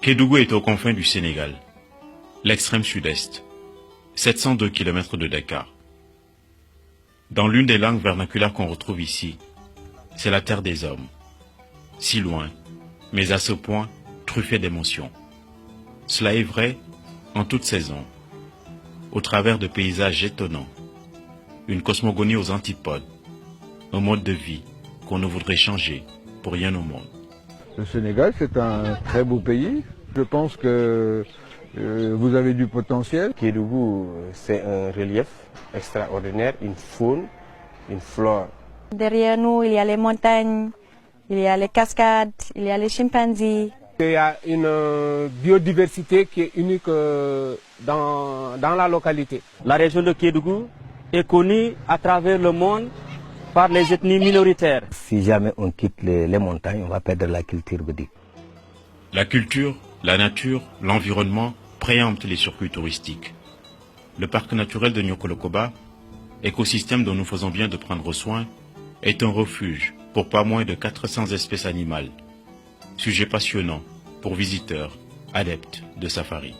Kédougou est aux confins du Sénégal, l'extrême sud-est, 702 km de Dakar. Dans l'une des langues vernaculaires qu'on retrouve ici, c'est la terre des hommes. Si loin, mais à ce point, truffé d'émotions. Cela est vrai en toute saison, au travers de paysages étonnants, une cosmogonie aux antipodes, un mode de vie qu'on ne voudrait changer pour rien au monde. Le Sénégal, c'est un très beau pays. Je pense que vous avez du potentiel. Kédougou, c'est un relief extraordinaire, une faune, une flore. Derrière nous, il y a les montagnes, il y a les cascades, il y a les chimpanzés. Il y a une biodiversité qui est unique dans la localité. La région de Kédougou est connue à travers le monde par les ethnies minoritaires. Si jamais on quitte les montagnes, on va perdre la culture bouddhique. La culture, la nature, l'environnement préemptent les circuits touristiques. Le parc naturel de Niokolo-Koba, écosystème dont nous faisons bien de prendre soin, est un refuge pour pas moins de 400 espèces animales. Sujet passionnant pour visiteurs, adeptes de safari.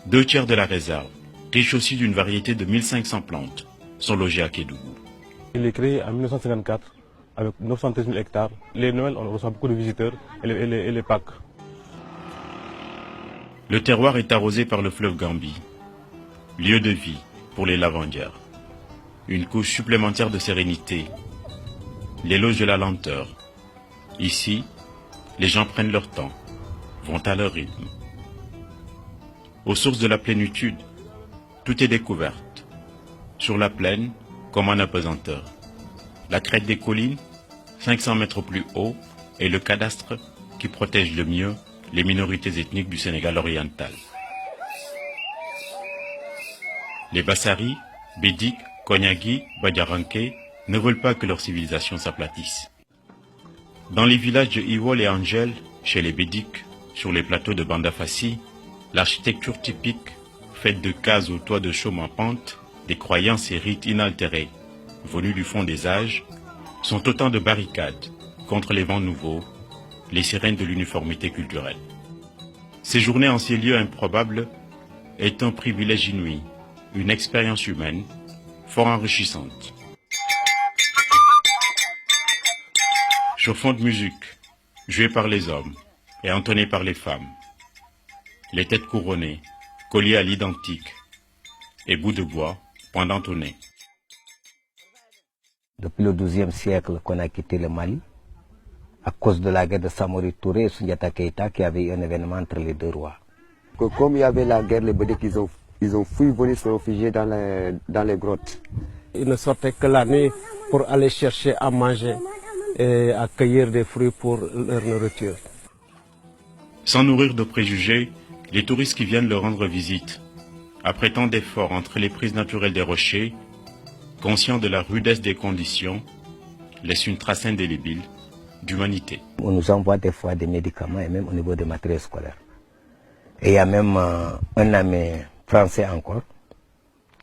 2/3 de la réserve, riche aussi d'une variété de 1500 plantes, sont logées à Kédougou. Il est créé en 1954 avec 913 000 hectares. Les Noëls, on reçoit beaucoup de visiteurs et les Pâques. Le terroir est arrosé par le fleuve Gambie, lieu de vie pour les lavandières. Une couche supplémentaire de sérénité, l'éloge de la lenteur. Ici, les gens prennent leur temps, vont à leur rythme. Aux sources de la plénitude, tout est découverte. Sur la plaine, comme en apesanteur. La crête des collines, 500 mètres plus haut, est le cadastre qui protège le mieux les minorités ethniques du Sénégal oriental. Les Bassari, Bédik, Konyagi, Badiaranké ne veulent pas que leur civilisation s'aplatisse. Dans les villages de Iwol et Angel, chez les Bédik, sur les plateaux de Bandafassi, l'architecture typique, faite de cases au toit de chaume en pente, des croyances et rites inaltérés, venus du fond des âges, sont autant de barricades contre les vents nouveaux, les sirènes de l'uniformité culturelle. Séjourner en ces lieux improbables est un privilège inouï, une expérience humaine fort enrichissante. Sur fond de musique, jouée par les hommes et entonnée par les femmes, les têtes couronnées, colliers à l'identique, et bouts de bois pendant au nez. Depuis le XIIe siècle qu'on a quitté le Mali, à cause de la guerre de Samori Touré et Soundiata Keïta, qui avait eu un événement entre les deux rois. Comme il y avait la guerre, les Bédik, ils ont fui venir se réfugier dans les grottes. Ils ne sortaient que la nuit pour aller chercher à manger et à cueillir des fruits pour leur nourriture. Sans nourrir de préjugés, les touristes qui viennent leur rendre visite, après tant d'efforts entre les prises naturelles des rochers, conscients de la rudesse des conditions, laissent une trace indélébile d'humanité. On nous envoie des fois des médicaments et même au niveau des matériels scolaires. Et il y a même un ami français encore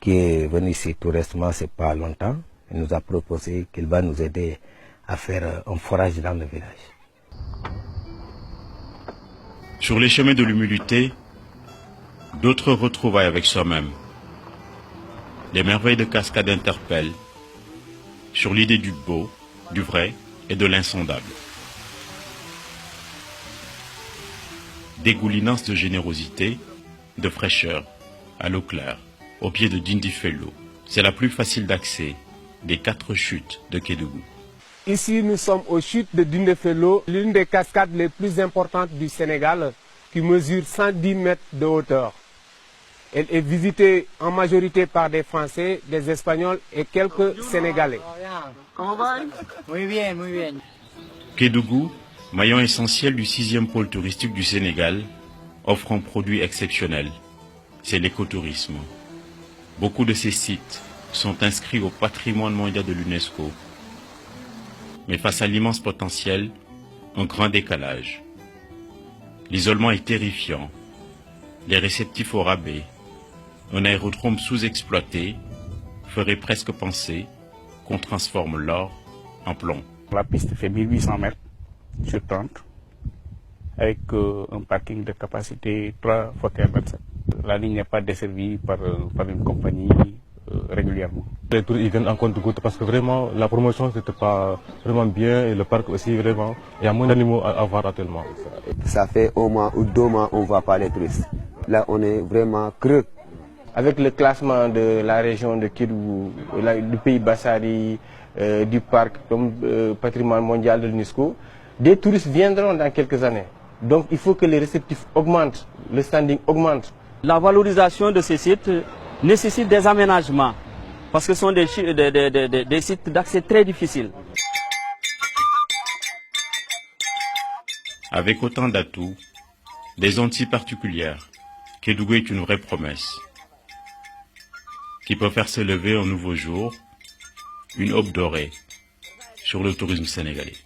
qui est venu ici tout récemment, c'est pas longtemps. Il nous a proposé qu'il va nous aider à faire un forage dans le village. Sur les chemins de l'humilité, d'autres retrouvailles avec soi-même. Les merveilles de cascade interpellent sur l'idée du beau, du vrai et de l'insondable. Dégoulinance de générosité, de fraîcheur, à l'eau claire, au pied de Dindifelo. C'est la plus facile d'accès des 4 chutes de Kédougou. Ici, nous sommes aux chutes de Dindifelo, l'une des cascades les plus importantes du Sénégal, qui mesure 110 mètres de hauteur. Elle est visitée en majorité par des Français, des Espagnols et quelques Sénégalais. Muy bien, muy bien. Kédougou, maillon essentiel du 6e pôle touristique du Sénégal, offre un produit exceptionnel. C'est l'écotourisme. Beaucoup de ces sites sont inscrits au patrimoine mondial de l'UNESCO. Mais face à l'immense potentiel, un grand décalage. L'isolement est terrifiant, les réceptifs au rabais, un aérodrome sous-exploité ferait presque penser qu'on transforme l'or en plomb. La piste fait 1800 mètres sur 30, avec un parking de capacité 3 x 27. La ligne n'est pas desservie par une compagnie régulièrement. Les touristes ils viennent en compte-gouttes parce que vraiment la promotion c'était pas vraiment bien et le parc aussi vraiment, il y a moins d'animaux à voir actuellement. Ça fait 1 mois ou 2 mois on ne voit pas les touristes. Là on est vraiment creux. Avec le classement de la région de Kédougou, du pays Bassari, du parc comme patrimoine mondial de l'UNESCO, des touristes viendront dans quelques années. Donc il faut que les réceptifs augmentent, le standing augmente. La valorisation de ces sites nécessite des aménagements parce que ce sont des sites d'accès très difficiles. Avec autant d'atouts, des zones si particulières, Kédougou est une vraie promesse qui peut faire se lever un nouveau jour, une aube dorée sur le tourisme sénégalais.